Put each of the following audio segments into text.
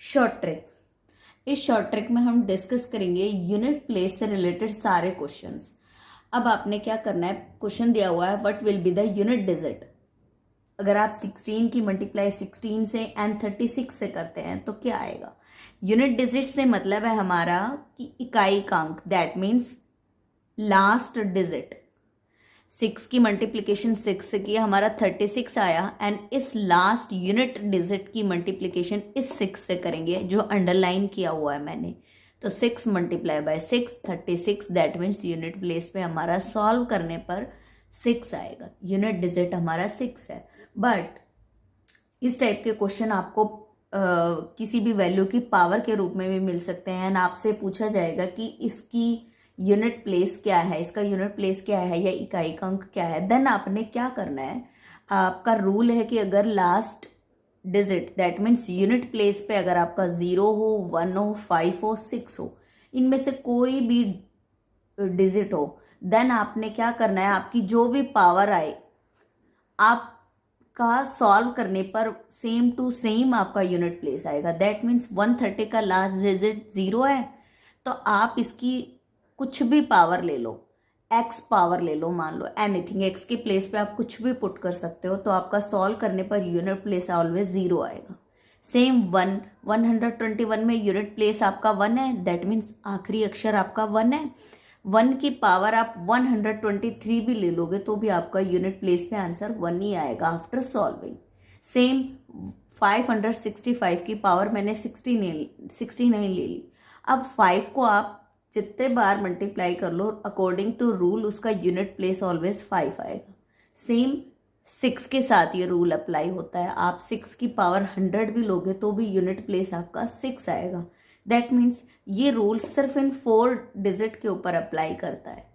Short trick. इस short trick में हम डिस्कस करेंगे यूनिट प्लेस से रिलेटेड सारे क्वेश्चंस। अब आपने क्या करना है, क्वेश्चन दिया हुआ है what will be the unit digit. अगर आप 16 की मल्टीप्लाई 16 से एंड 36 से करते हैं तो क्या आएगा। यूनिट डिजिट से मतलब है हमारा कि इकाई अंक, दैट मीन्स लास्ट डिजिट। 6 की मल्टीप्लीकेशन 6 से किया, हमारा 36 आया, एंड इस लास्ट यूनिट डिजिट की मल्टीप्लीकेशन इस 6 से करेंगे जो अंडरलाइन किया हुआ है मैंने। तो 6 multiply by 6 36, that means unit place पे हमारा सॉल्व करने पर 6 आएगा। यूनिट डिजिट हमारा 6 है। बट इस टाइप के क्वेश्चन आपको किसी भी वैल्यू की पावर के रूप में भी मिल सकते हैं, एंड आपसे पूछा जाएगा कि इसकी यूनिट प्लेस क्या है, इसका यूनिट प्लेस क्या है या इकाई का अंक क्या है। देन आपने क्या करना है, आपका रूल है कि अगर last digit that means unit place पे अगर आपका 0 हो, 1 हो, 5 हो, 6 हो, इनमें से कोई भी डिजिट हो, देन आपने क्या करना है, आपकी जो भी पावर आए आपका सॉल्व करने पर सेम टू सेम आपका यूनिट प्लेस आएगा। दैट मीन्स 130 का लास्ट डिजिट 0 है, तो आप इसकी कुछ भी पावर ले लो, एक्स पावर ले लो, मान लो एनीथिंग, एक्स की प्लेस पे आप कुछ भी पुट कर सकते हो, तो आपका सॉल्व करने पर यूनिट प्लेस ऑलवेज 0 आएगा। सेम 121 में यूनिट प्लेस आपका 1 है, दैट मीन्स आखिरी अक्षर आपका 1 है। 1 की पावर आप 123 भी ले लोगे तो भी आपका यूनिट प्लेस पे आंसर 1 ही आएगा आफ्टर सॉल्विंग। सेम 565 की पावर मैंने 69 ले ली। अब 5 को आप जितने बार मल्टीप्लाई कर लो अकॉर्डिंग टू रूल उसका यूनिट प्लेस ऑलवेज 5 आएगा। सेम 6 के साथ ये रूल अप्लाई होता है, आप 6 की पावर 100 भी लोगे तो भी यूनिट प्लेस आपका 6 आएगा। दैट मीन्स ये रूल सिर्फ इन 4 डिजिट के ऊपर अप्लाई करता है।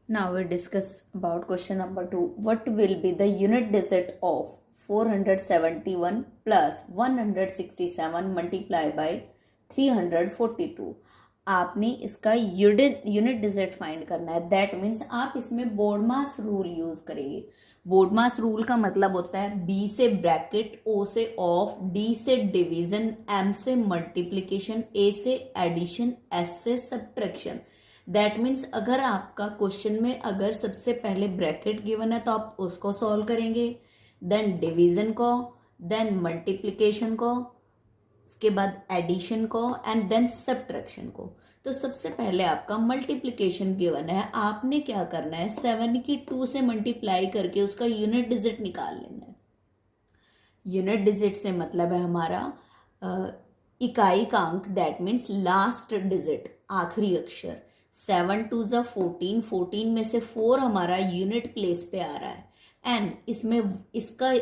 Now we discuss about question number 2। What will be the unit digit of 471 plus 167 multiply by 342। आपने इसका यूनिट डिजिट फाइंड करना है। दैट मीन्स आप इसमें बोर्डमास रूल यूज करेंगे। बोर्डमास रूल का मतलब होता है बी से ब्रैकेट, ओ से ऑफ, डी से डिवीजन, एम से मल्टीप्लीकेशन, ए से एडिशन, एस से सब्ट्रैक्शन। दैट मीन्स अगर आपका क्वेश्चन में अगर सबसे पहले ब्रैकेट गिवन है तो आप उसको सॉल्व करेंगे, देन डिवीजन को, देन मल्टीप्लीकेशन को, उसके बाद एडिशन को, एंड देन सब्ट्रैक्शन को। तो सबसे पहले आपका मल्टीप्लिकेशन गिवन है, आपने क्या करना है 7 की 2 से मल्टीप्लाई करके उसका यूनिट डिजिट निकाल लेना है। यूनिट डिजिट से मतलब है हमारा इकाई का अंक, दैट मीन्स लास्ट डिजिट, आखिरी अक्षर। 7 2 ज़ा 14, 14 में से 4 हमारा यूनिट प्लेस पे आ रहा है, एंड इसमें इसका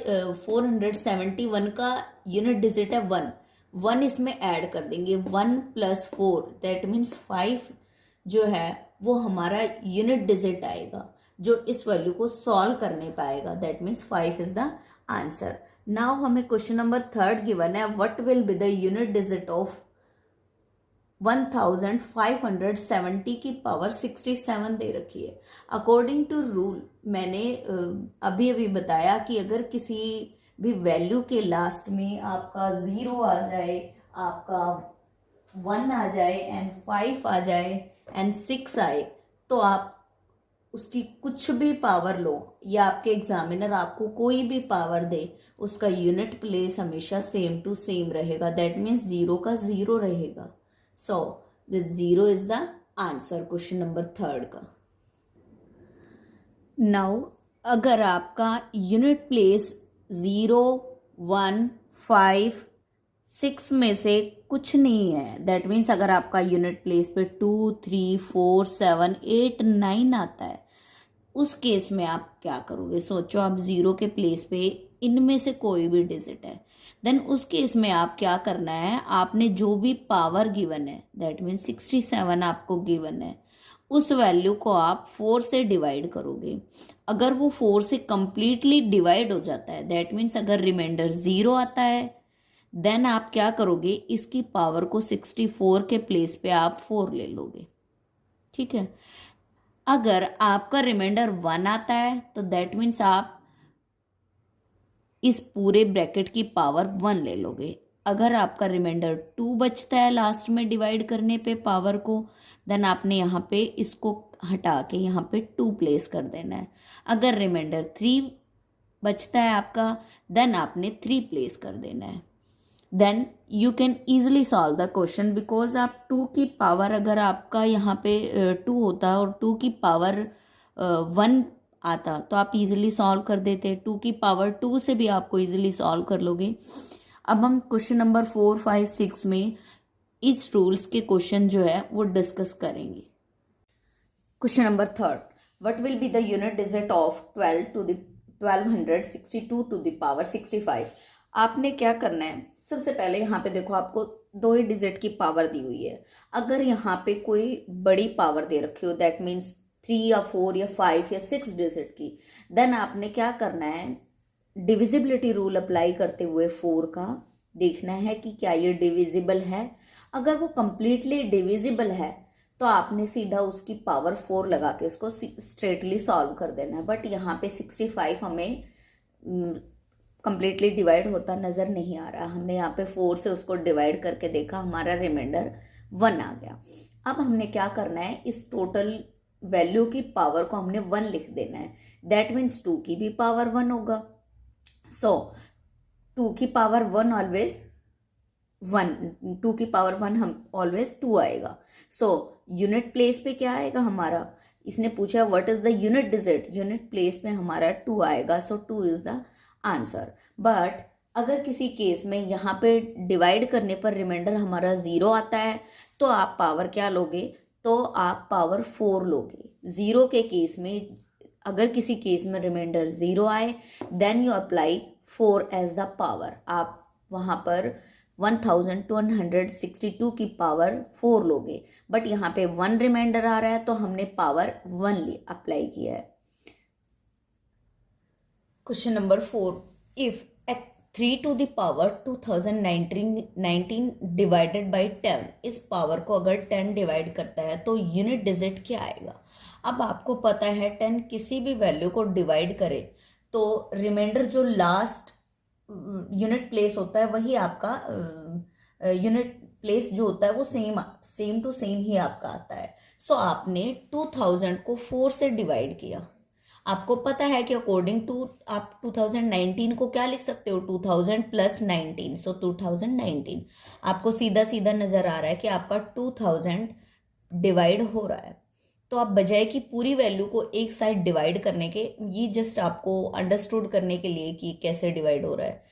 471 का यूनिट डिजिट है 1, 1 इसमें ऐड कर देंगे, 1 प्लस 4 दैट मीन्स 5 जो है वो हमारा यूनिट डिजिट आएगा जो इस वैल्यू को सॉल्व करने पाएगा। That means 5 is the answer. Now हमें क्वेश्चन नंबर 3 गिवन है what will be the unit digit of 1570 की पावर 67 दे रखी है। अकॉर्डिंग टू रूल मैंने अभी अभी बताया कि अगर किसी भी वैल्यू के लास्ट में आपका 0 आ जाए, आपका 1 आ जाए, एंड 5 आ जाए, एंड 6 आए, तो आप उसकी कुछ भी पावर लो या आपके एग्जामिनर आपको कोई भी पावर दे, उसका यूनिट प्लेस हमेशा सेम टू सेम रहेगा। दैट मीन्स 0 का 0 रहेगा। So this 0 is the answer question number 3 का। नाउ अगर आपका यूनिट प्लेस 0 1 5 6 में से कुछ नहीं है, दैट मीन्स अगर आपका यूनिट प्लेस पे 2 3 4 7 8 9 आता है, उस केस में आप क्या करोगे। सोचो आप 0 के प्लेस पे इनमें से कोई भी डिजिट है, देन उस केस में आप क्या करना है, आपने जो भी पावर गिवन है, दैट मीन्स 67 आपको गिवन है, उस वैल्यू को आप 4 से डिवाइड करोगे। अगर वो 4 से कंप्लीटली डिवाइड हो जाता है, दैट मीन्स अगर रिमाइंडर 0 आता है, देन आप क्या करोगे, इसकी पावर को 64 के प्लेस पे आप 4 ले लोगे। ठीक है। अगर आपका रिमाइंडर 1 आता है तो दैट मीन्स आप इस पूरे ब्रैकेट की पावर 1 ले लोगे। अगर आपका रिमाइंडर 2 बचता है लास्ट में डिवाइड करने पे पावर को, देन आपने यहाँ पे इसको हटा के यहाँ पे 2 प्लेस कर देना है। अगर रिमाइंडर 3 बचता है आपका, देन आपने 3 प्लेस कर देना है। Then you can easily solve the question, because आप 2 की पावर, अगर आपका यहाँ पे 2 होता और 2 की पावर 1 आता तो आप इजीली सॉल्व कर देते। 2 की पावर 2 से भी आपको इजीली सॉल्व कर लोगे। अब हम क्वेश्चन नंबर 4, 5, 6 में इस रूल्स के क्वेश्चन जो है वो डिस्कस करेंगे। Question number 3, what will be the unit digit of 1262 to the power 65। आपने क्या करना है, सबसे पहले यहाँ पे देखो आपको 2 ही डिजिट की पावर दी हुई है। अगर यहाँ पे कोई बड़ी पावर दे रखी हो, दैट मीन्स 3 या 4 या 5 या 6 डिजिट की, देन आपने क्या करना है, डिविजिबिलिटी रूल अप्लाई करते हुए 4 का देखना है कि क्या ये डिविजिबल है। अगर वो कंप्लीटली डिविजिबल है तो आपने सीधा उसकी पावर 4 लगा के उसको स्ट्रेटली सॉल्व कर देना है। बट यहाँ पे 65 हमें कंप्लीटली डिवाइड होता नज़र नहीं आ रहा। हमने यहाँ पे 4 से उसको डिवाइड करके देखा, हमारा रिमाइंडर 1 आ गया। अब हमने क्या करना है, इस टोटल वैल्यू की पावर को हमने 1 लिख देना है। दैट मीन्स 2 की भी पावर 1 होगा। सो 2 की पावर 1 ऑलवेज 1, 2 की पावर 1 हम ऑलवेज 2 आएगा। सो यूनिट प्लेस पे क्या आएगा हमारा, इसने पूछा what is the unit digit, unit place पे हमारा 2 आएगा। सो 2 इज द आंसर। बट अगर किसी केस में यहाँ पे डिवाइड करने पर रिमाइंडर हमारा 0 आता है तो आप पावर क्या लोगे, तो आप पावर 4 लोगे। 0 के केस में, अगर किसी केस में रिमाइंडर 0 आए, then you apply 4 as the power. आप वहाँ पर 1262 की पावर 4 लोगे। बट यहाँ पे 1 रिमाइंडर आ रहा है तो हमने पावर 1 अप्लाई किया है। Question number 4, if 3 to the power 2019 divided by 10, इस पावर को अगर 10 डिवाइड करता है तो यूनिट डिजिट क्या आएगा। अब आपको पता है 10 किसी भी वैल्यू को डिवाइड करे तो रिमाइंडर जो लास्ट यूनिट प्लेस होता है वही आपका यूनिट प्लेस जो होता है वो सेम टू सेम ही आपका आता है। सो आपने 2000 को 4 से डिवाइड किया। आपको पता है कि अकॉर्डिंग टू आप 2019 को क्या लिख सकते हो, 2000 प्लस 19, सो 2019। आपको सीधा सीधा नजर आ रहा है कि आपका 2000 डिवाइड हो रहा है। तो आप बजाय कि पूरी वैल्यू को एक साइड डिवाइड करने के, ये जस्ट आपको अंडरस्टूड करने के लिए कि कैसे डिवाइड हो रहा है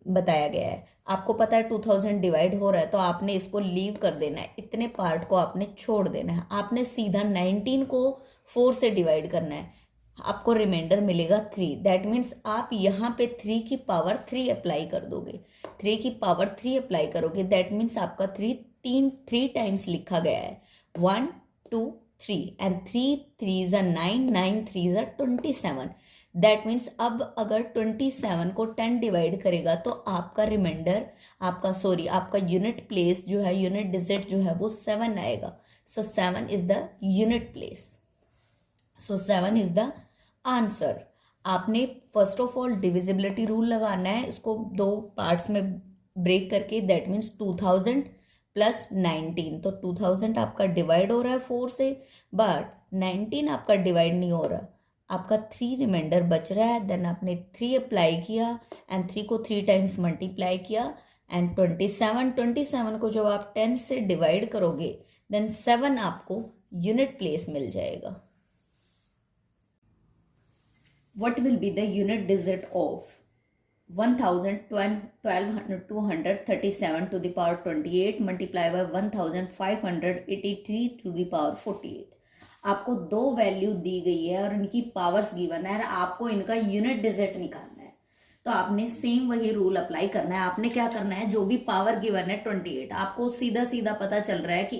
बताया गया है। आपको पता है 2000 डिवाइड हो रहा है तो आपने इसको लीव कर देना है, इतने पार्ट को आपने छोड़ देना है। आपने सीधा 19 को 4 से डिवाइड करना है, आपको रिमाइंडर मिलेगा 3। दैट मीन्स आप यहाँ पे 3 की पावर 3 अप्लाई कर दोगे। 3 की पावर 3 अप्लाई करोगे, दैट मीन्स आपका 3 टाइम्स लिखा गया है, 1 2 3 एंड 3 3 9 9 3 27। दैट मीन्स अब अगर 27 को 10 डिवाइड करेगा तो आपका रिमाइंडर, आपका यूनिट प्लेस जो है, यूनिट डिजिट जो है वो 7 आएगा। So 7 is the unit place. So 7 is the answer. आपने first of all divisibility rule लगाना है, इसको 2 पार्ट्स में ब्रेक करके। दैट मीन्स 2000 प्लस 19, तो 2000 आपका डिवाइड हो रहा है 4 से, बट 19 आपका डिवाइड नहीं हो रहा, आपका 3 रिमाइंडर बच रहा है। देन आपने 3 अप्लाई किया एंड 3 को 3 टाइम्स मल्टीप्लाई किया एंड 27 को जब आप 10 से डिवाइड करोगे देन 7 आपको यूनिट प्लेस मिल जाएगा। What will be the unit digit of 1237 to the power 28 multiplied by 1583 to the power 48। आपको 2 वैल्यू दी गई है और इनकी पावर्स गिवन है और आपको इनका यूनिट डिजिट निकालना है। तो आपने सेम वही रूल अप्लाई करना है। आपने क्या करना है, जो भी पावर गिवन है 28, आपको सीधा सीधा पता चल रहा है कि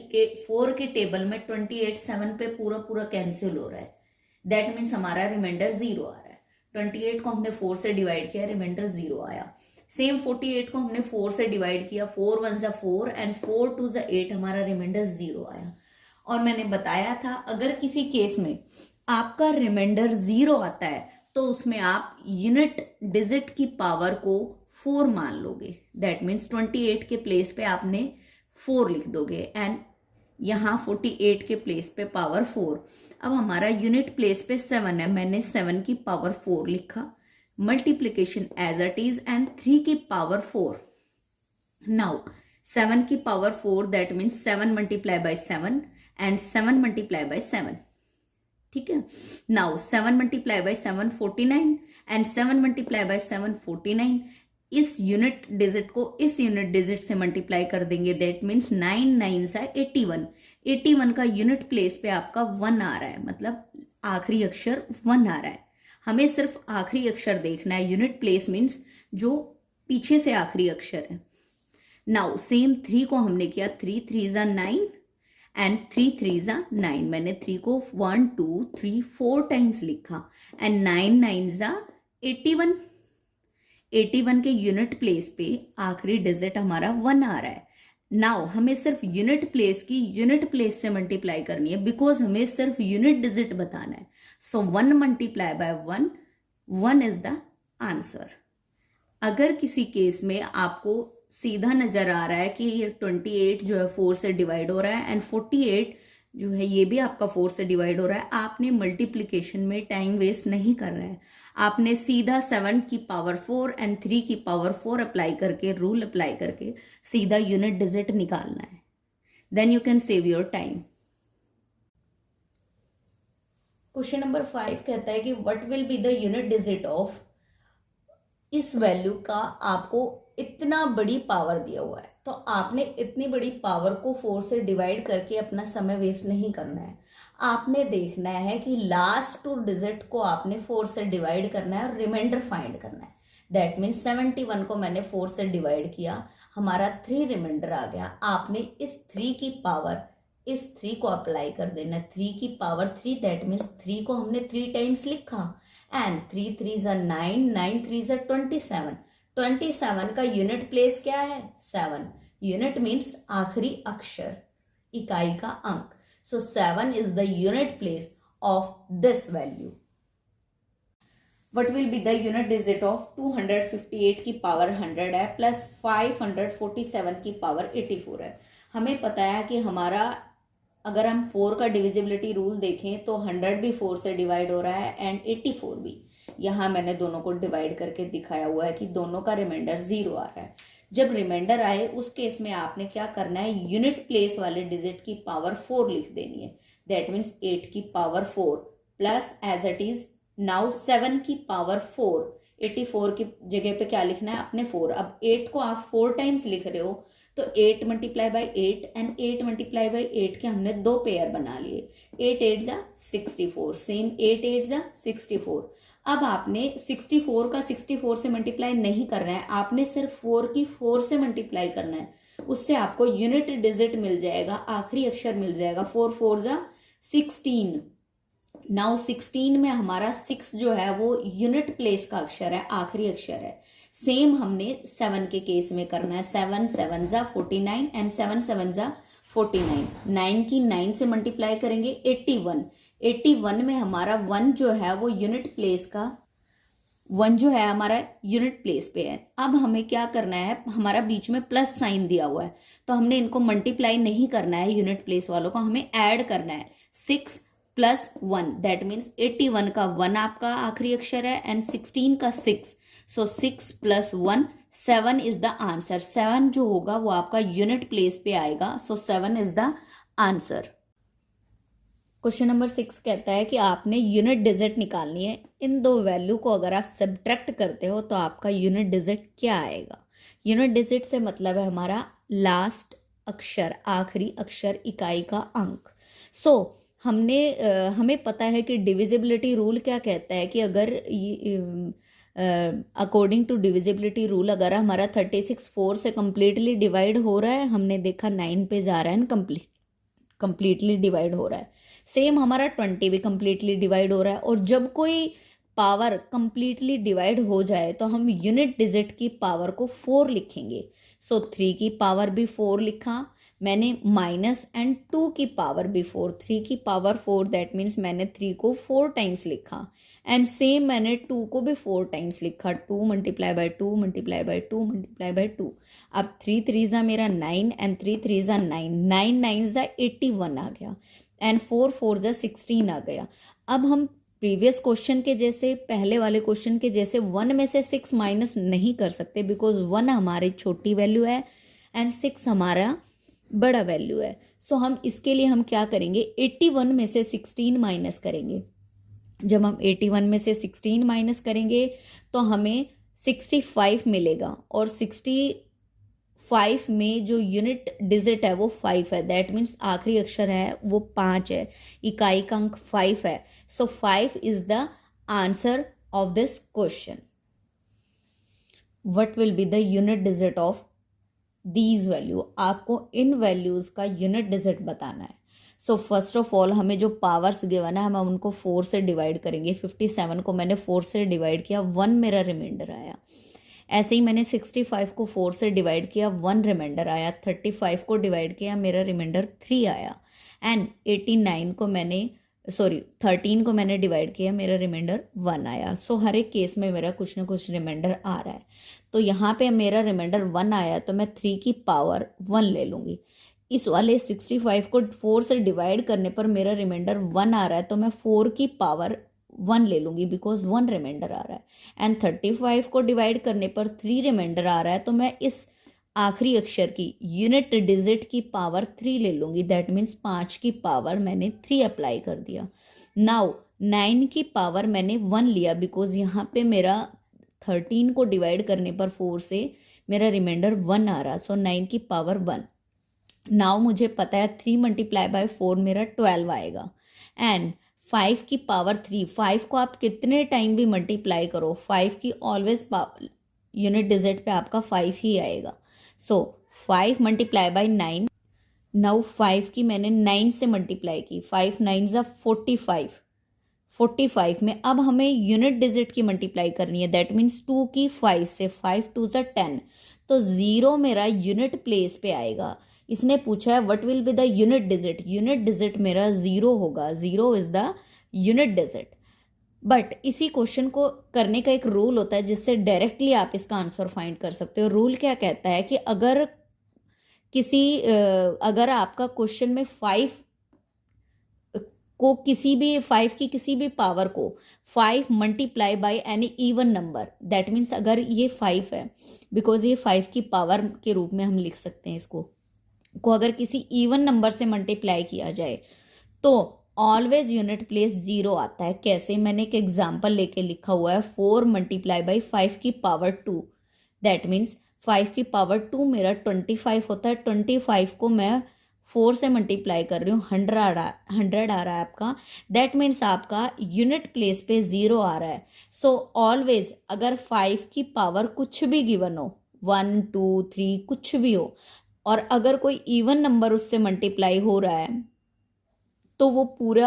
4 के टेबल में 28 7 पे पूरा कैंसिल हो रहा है। दैट मीन्स हमारा रिमाइंडर 0 आ रहा है। 28 को हमने 4 से डिवाइड किया, रिमाइंडर 0 आया। सेम 48 को हमने 4 से डिवाइड किया, 4 1 ज़ा 4 एंड 4 2 ज़ा 8, हमारा रिमाइंडर 0 आया। और मैंने बताया था अगर किसी केस में आपका रिमाइंडर 0 आता है तो तो उसमें आप यूनिट डिजिट की पावर को 4 मान लोगे। दैट मीन्स 28 के प्लेस पे आपने 4 लिख दोगे एंड यहाँ 48 के प्लेस पे पावर 4। अब हमारा यूनिट प्लेस पे 7 है, मैंने 7 की पावर 4 लिखा, multiplication as it is and 3 की पावर 4। नाउ 7 की power 4 that means 7 multiply by 7 and 7 multiply by 7। ठीक है, now 7 multiply by 7 49 and 7 multiply by 7 49। इस यूनिट डिजिट को इस यूनिट डिजिट से मल्टीप्लाई कर देंगे, दैट मीन्स 9 9 सा 81। 81 का यूनिट प्लेस पे आपका 1 आ रहा है, मतलब आखिरी अक्षर 1 आ रहा है। हमें सिर्फ आखिरी अक्षर देखना है, यूनिट प्लेस मीन्स जो पीछे से आखिरी अक्षर है। नाउ सेम 3 को हमने किया, 3 3 जा 9 एंड 3 3 जा 9। मैंने 3 को 1 2 3 4 टाइम्स लिखा एंड 9 9 जा 81। 81 के यूनिट प्लेस पे आखिरी डिजिट हमारा 1 आ रहा है। नाउ हमें सिर्फ यूनिट प्लेस की यूनिट प्लेस से मल्टीप्लाई करनी है, बिकॉज हमें सिर्फ यूनिट डिजिट बताना है। सो 1 multiply by 1, 1 is the answer. अगर किसी केस में आपको सीधा नजर आ रहा है कि ये 28 जो है 4 से डिवाइड हो रहा है एंड 48 जो है ये भी आपका 4 से डिवाइड हो रहा है, आपने मल्टीप्लिकेशन में टाइम वेस्ट नहीं कर रहे हैं। आपने सीधा 7 की पावर 4 एंड 3 की पावर 4 अप्लाई करके, रूल अप्लाई करके सीधा यूनिट डिजिट निकालना है। Then you can save your time. Question number 5 कहता है कि what will be the unit digit of, इस वैल्यू का आपको इतना बड़ी पावर दिया हुआ है, तो आपने इतनी बड़ी पावर को 4 से डिवाइड करके अपना समय वेस्ट नहीं करना है। आपने देखना है कि लास्ट 2 डिजिट को आपने 4 से डिवाइड करना है और रिमाइंडर फाइंड करना है। दैट मीन्स 71 को मैंने 4 से डिवाइड किया, हमारा 3 रिमाइंडर आ गया। आपने इस 3 की पावर इस 3 को अप्लाई कर देना, 3 की पावर 3 दैट मीन्स 3 को हमने 3 टाइम्स लिखा एंड 3 3 जा 9 9 3 जा 27। 27 का यूनिट प्लेस क्या है? 7। यूनिट मीन्स आखिरी अक्षर, इकाई का अंक। सो 7 is the unit place of this value. What will be the unit digit of 258 की पावर 100 है प्लस 547 की पावर 84 है। हमें पता है कि हमारा अगर हम 4 का डिविजिबिलिटी रूल देखें तो 100 भी 4 से डिवाइड हो रहा है एंड 84 भी। यहाँ मैंने दोनों को डिवाइड करके दिखाया हुआ है कि दोनों का रिमाइंडर 0 आ रहा है। जब रिमाइंडर आए उस केस में आपने क्या करना है, यूनिट प्लेस वाले डिजिट की पावर 4 लिख देनी है। दैट मीन्स 8 की power 4 plus as it is now 7 की पावर 4। 84 की जगह पे क्या लिखना है? अपने 4। अब 8 को आप 4 टाइम्स लिख रहे हो तो 8 multiply by 8 and 8 multiply by 8 के हमने 2 पेयर बना लिए। 8 8 जा 64, सेम 8 8 जा 64। अब आपने 64 का 64 से मल्टीप्लाई नहीं करना है, आपने सिर्फ 4 की 4 से मल्टीप्लाई करना है। उससे आपको यूनिट डिजिट मिल जाएगा, आखिरी अक्षर मिल जाएगा। 4 4 जा 16। नाउ 16 में हमारा 6 जो है वो यूनिट प्लेस का अक्षर है, आखिरी अक्षर है। सेम हमने 7 के केस में करना है। 7 7 जा 49 एंड 7 7 जा 49। 9 की 9 से मल्टीप्लाई करेंगे 81। 81 में हमारा 1 जो है वो यूनिट प्लेस का 1 जो है हमारा यूनिट प्लेस पे है। अब हमें क्या करना है, हमारा बीच में प्लस साइन दिया हुआ है तो हमने इनको मल्टीप्लाई नहीं करना है, यूनिट प्लेस वालों को हमें ऐड करना है। 6 प्लस 1 दैट मीन्स 81 का 1 आपका आखिरी अक्षर है एंड 16 का 6। सो 6 प्लस 1 7 इज द आंसर। 7 जो होगा वो आपका यूनिट प्लेस पे आएगा। So 7 is the answer. Question number 6 कहता है कि आपने यूनिट डिजिट निकालनी है। इन दो वैल्यू को अगर आप सब्ट्रैक्ट करते हो तो आपका यूनिट डिजिट क्या आएगा? यूनिट डिजिट से मतलब है हमारा लास्ट अक्षर, आखिरी अक्षर, इकाई का अंक। हमें पता है कि डिविजिबिलिटी रूल क्या कहता है कि अगर अकॉर्डिंग टू डिविजिबिलिटी रूल अगर हमारा 36 4 से कंप्लीटली डिवाइड हो रहा है, हमने देखा 9 पे जा रहा है, कंप्लीटली डिवाइड हो रहा है। सेम हमारा 20 भी कंप्लीटली डिवाइड हो रहा है। और जब कोई पावर कंप्लीटली डिवाइड हो जाए तो हम यूनिट डिजिट की पावर को 4 लिखेंगे। सो 3 की पावर भी 4 लिखा मैंने माइनस एंड 2 की पावर बिफोर 3 की पावर 4, दैट मीन्स मैंने 3 को 4 टाइम्स लिखा एंड सेम मैंने 2 को भी 4 टाइम्स लिखा, 2 multiply by 2 multiply by 2 multiply by 2। अब 3 3 ज़ा मेरा 9 एंड 3 3 ज़ा 9, 9 9 ज़ा 81 आ गया एंड 4 4 ज़ा 16 आ गया। अब हम प्रीवियस क्वेश्चन के जैसे, पहले वाले क्वेश्चन के जैसे 1 में से 6 माइनस नहीं कर सकते, बिकॉज 1 हमारी छोटी वैल्यू है एंड 6 हमारा बड़ा वैल्यू है। सो हम इसके लिए हम क्या करेंगे, 81 में से 16 माइनस करेंगे। जब हम 81 में से 16 माइनस करेंगे तो हमें 65 मिलेगा और 65 में जो यूनिट डिजिट है वो 5 है, दैट मीन्स आखिरी अक्षर है वो 5 है, इकाई का अंक 5 है। सो 5 is the answer of this question. What will be the unit digit of these value, आपको इन वैल्यूज का यूनिट डिजिट बताना है। सो फर्स्ट ऑफ ऑल हमें जो पावर्स गिवन है हम उनको 4 से डिवाइड करेंगे। 57 को मैंने 4 से डिवाइड किया, 1 मेरा रिमाइंडर आया। ऐसे ही मैंने 65 को 4 से डिवाइड किया, 1 रिमाइंडर आया। 35 को डिवाइड किया, मेरा रिमाइंडर 3 आया। एंड 13 को मैंने डिवाइड किया, मेरा रिमाइंडर 1 आया। सो हर एक केस में मेरा कुछ ना कुछ रिमाइंडर आ रहा है। तो यहाँ पे मेरा रिमाइंडर 1 आया तो मैं 3 की पावर 1 ले लूँगी। इस वाले 65 को 4 से डिवाइड करने पर मेरा रिमाइंडर 1 आ रहा है तो मैं 4 की पावर 1 ले लूँगी, बिकॉज 1 रिमाइंडर आ रहा है। एंड 35 को डिवाइड करने पर 3 रिमाइंडर आ रहा है तो मैं इस आखिरी अक्षर की यूनिट डिजिट की पावर 3 ले लूँगी, दैट मीन्स 5 की पावर मैंने 3 अप्लाई कर दिया। नाउ 9 की पावर मैंने 1 लिया, बिकॉज यहाँ पे मेरा 13 को डिवाइड करने पर 4 से मेरा रिमाइंडर 1 आ रहा, सो 9 की पावर 1। नाउ मुझे पता है 3 मल्टीप्लाई बाय 4 मेरा 12 आएगा। एंड 5 की पावर 3, 5 को आप कितने टाइम भी मल्टीप्लाई करो, 5 की ऑलवेज यूनिट डिजिट पे आपका 5 ही आएगा। सो 5 मल्टीप्लाई बाय 9, नाउ 5 की मैंने 9 से मल्टीप्लाई की, 5 9 ज़ा 45, 45 में अब हमें यूनिट डिजिट की मल्टीप्लाई करनी है, दैट मीन्स 2 की 5 से, 5 2 ज़ा 10, तो 0 मेरा यूनिट प्लेस पे आएगा। इसने पूछा है what will be the unit digit, unit digit मेरा 0 होगा, 0 is the unit digit. But इसी क्वेश्चन को करने का एक रूल होता है जिससे डायरेक्टली आप इसका आंसर फाइंड कर सकते हो। रूल क्या कहता है कि अगर आपका क्वेश्चन में 5 की किसी भी पावर को 5 multiply by any even number, that means अगर ये 5 है, बिकॉज ये 5 की पावर के रूप में हम लिख सकते हैं इसको, अगर किसी इवन नंबर से मल्टीप्लाई किया जाए तो ऑलवेज यूनिट प्लेस 0 आता है। कैसे, मैंने एक एग्जांपल लेके लिखा हुआ है, 4 मल्टीप्लाई बाई 5 की पावर 2, दैट मीन्स 5 की पावर 2 मेरा 25 होता है। 25 को मैं 4 से मल्टीप्लाई कर रही हूँ, 100 आ रहा है आपका, दैट मीन्स आपका यूनिट प्लेस पे 0 आ रहा है। सो ऑलवेज अगर 5 की पावर कुछ भी गिवन हो, 1 2 3 कुछ भी हो, और अगर कोई इवन नंबर उससे मल्टीप्लाई हो रहा है तो वो पूरे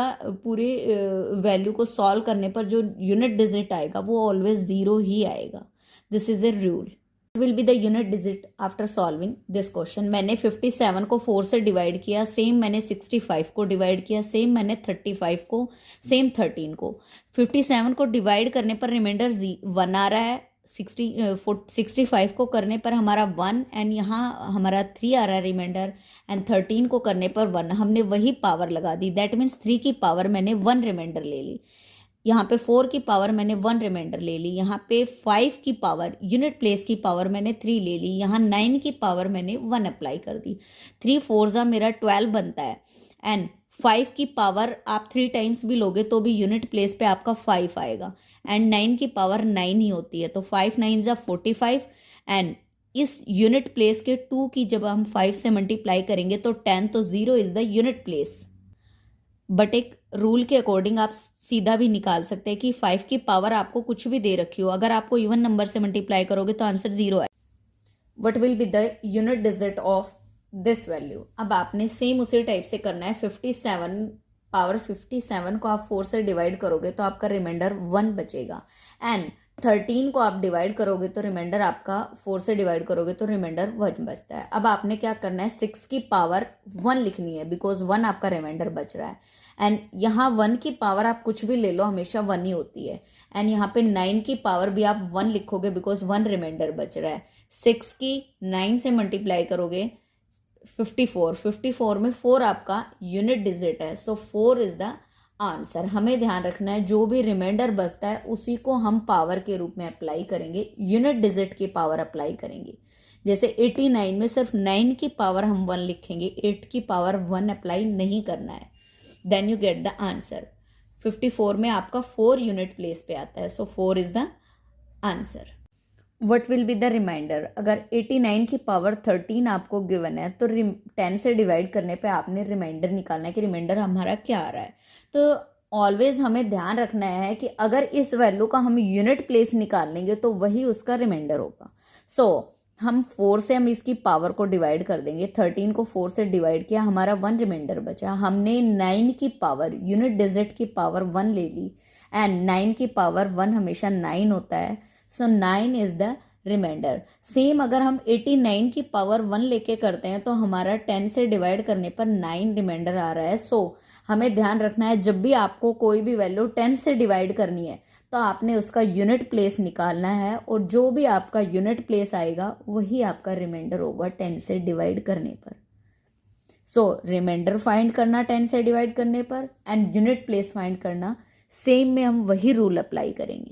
वैल्यू को सॉल्व करने पर जो यूनिट डिजिट आएगा वो ऑलवेज 0 ही आएगा। This is a rule. Will be the unit digit after solving this question. मैंने 57 को 4 से डिवाइड किया, सेम मैंने 65 को डिवाइड किया, सेम मैंने 35 को, सेम 13 को। 57 को डिवाइड करने पर रिमाइंडर 1 आ रहा है, 65 को करने पर हमारा 1 एंड यहाँ हमारा 3 आ रहा है रिमाइंडर, एंड 13 को करने पर 1, हमने वही पावर लगा दी, दैट मीन्स 3 की पावर मैंने 1 रिमाइंडर ले ली, यहाँ पे 4 की पावर मैंने 1 रिमाइंडर ले ली, यहाँ पे 5 की पावर यूनिट प्लेस की पावर मैंने 3 ले ली, यहाँ 9 की पावर मैंने 1 अप्लाई कर दी। 3 4 ज़ा मेरा 12 बनता है, एंड 5 की पावर आप 3 टाइम्स भी लोगे तो भी यूनिट प्लेस पे आपका 5 आएगा, एंड 9 की पावर 9 ही होती है, तो 5 9 ज़ा 45, एंड इस यूनिट प्लेस के 2 की जब हम 5 से मल्टीप्लाई करेंगे तो 10, तो 0 is the unit place. But एक रूल के अकॉर्डिंग आप सीधा भी निकाल सकते हैं कि 5 की पावर आपको कुछ भी दे रखी हो, अगर आपको इवन नंबर से मल्टीप्लाई करोगे तो आंसर 0 है। What will be the unit digit of this value. अब आपने सेम उसी टाइप से करना है। 57 को आप 4 से डिवाइड करोगे तो आपका रिमाइंडर 1 बचेगा, एंड 13 को आप डिवाइड करोगे तो रिमाइंडर आपका 4 से डिवाइड करोगे तो रिमाइंडर 1 बचता है। अब आपने क्या करना है, 6 की पावर 1 लिखनी है बिकॉज 1 आपका रिमाइंडर बच रहा है। एंड यहाँ 1 की पावर आप कुछ भी ले लो, हमेशा 1 ही होती है। एंड यहाँ पे 9 की पावर भी आप 1 लिखोगे बिकॉज 1 रिमाइंडर बच रहा है। 6 की 9 से मल्टीप्लाई करोगे 54 में 4 आपका यूनिट डिजिट है, सो 4 इज द आंसर। हमें ध्यान रखना है जो भी रिमाइंडर बचता है उसी को हम पावर के रूप में अप्लाई करेंगे, यूनिट डिजिट की पावर अप्लाई करेंगे। जैसे 89 में सिर्फ 9 की पावर हम 1 लिखेंगे, 8 की पावर 1 अप्लाई नहीं करना है, then you get the answer. 54 में आपका 4 यूनिट प्लेस पे आता है, so 4 is the answer. What will be the reminder, अगर 89 की पावर 13 आपको गिवन है तो 10 से डिवाइड करने पे आपने रिमाइंडर निकालना है कि रिमाइंडर हमारा क्या आ रहा है। तो ऑलवेज हमें ध्यान रखना है कि अगर इस वैल्यू का हम यूनिट प्लेस निकाल लेंगे तो वही उसका रिमाइंडर होगा। सो हम 4 से हम इसकी पावर को डिवाइड कर देंगे, 13 को 4 से डिवाइड किया, हमारा 1 रिमाइंडर बचा। हमने 9 की पावर, यूनिट डिजिट की पावर 1 ले ली, एंड 9 की पावर 1 हमेशा 9 होता है, सो 9 इज द रिमाइंडर। सेम अगर हम 89 की पावर 1 लेके करते हैं तो हमारा 10 से डिवाइड करने पर 9 रिमाइंडर आ रहा है। सो हमें ध्यान रखना है जब भी आपको कोई भी वैल्यू 10 से डिवाइड करनी है तो आपने उसका यूनिट प्लेस निकालना है, और जो भी आपका यूनिट प्लेस आएगा वही आपका रिमाइंडर होगा 10 से डिवाइड करने पर। सो रिमाइंडर फाइंड करना 10 से डिवाइड करने पर, एंड यूनिट प्लेस फाइंड करना, सेम में हम वही रूल अप्लाई करेंगे।